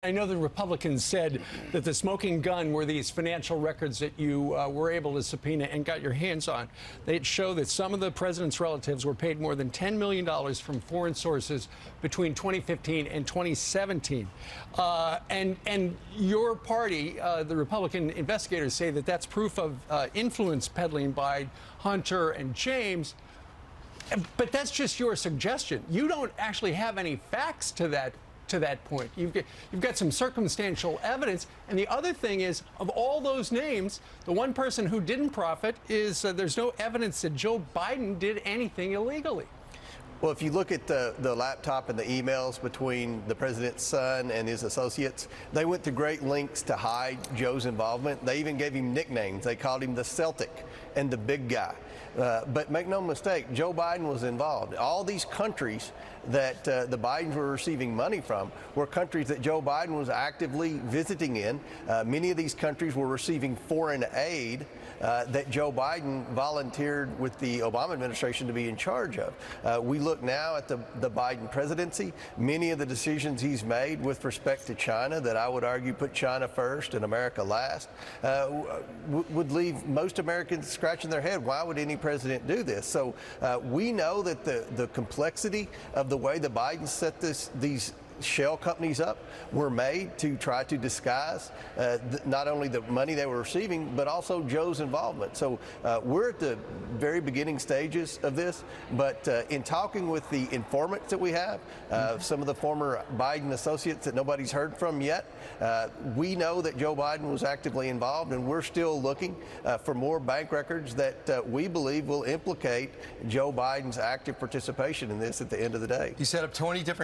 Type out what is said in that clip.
I know the Republicans said that the smoking gun were these financial records that you were able to subpoena and got your hands on. They show that some of the president's relatives were paid more than $10 million from foreign sources between 2015 and 2017. And your party, the Republican investigators, say that that's proof of influence peddling by Hunter and James. But that's just your suggestion. You don't actually have any facts to that point. You've got some circumstantial evidence. And the other thing is, of all those names, the one person who didn't profit is there's no evidence that Joe Biden did anything illegally. Well, if you look at the laptop and the emails between the president's son and his associates, they went to great lengths to hide Joe's involvement. They even gave him nicknames. They called him the Celtic and the big guy. But make no mistake, Joe Biden was involved. All these countries that the Bidens were receiving money from were countries that Joe Biden was actively visiting in. Many of these countries were receiving foreign aid that Joe Biden volunteered with the Obama administration to be in charge of. We look now at the Biden presidency. Many of the decisions he's made with respect to China that I would argue put China first and America last would leave most Americans scratching their head. Why would any president do this? So we know that the complexity of the way the Bidens set these shell companies up were made to try to disguise not only the money they were receiving, but also Joe's involvement. So we're at the very beginning stages of this, but in talking with the informants that we have, some of the former Biden associates that nobody's heard from yet, we know that Joe Biden was actively involved, and we're still looking for more bank records that we believe will implicate Joe Biden's active participation in this at the end of the day. You set up 20 different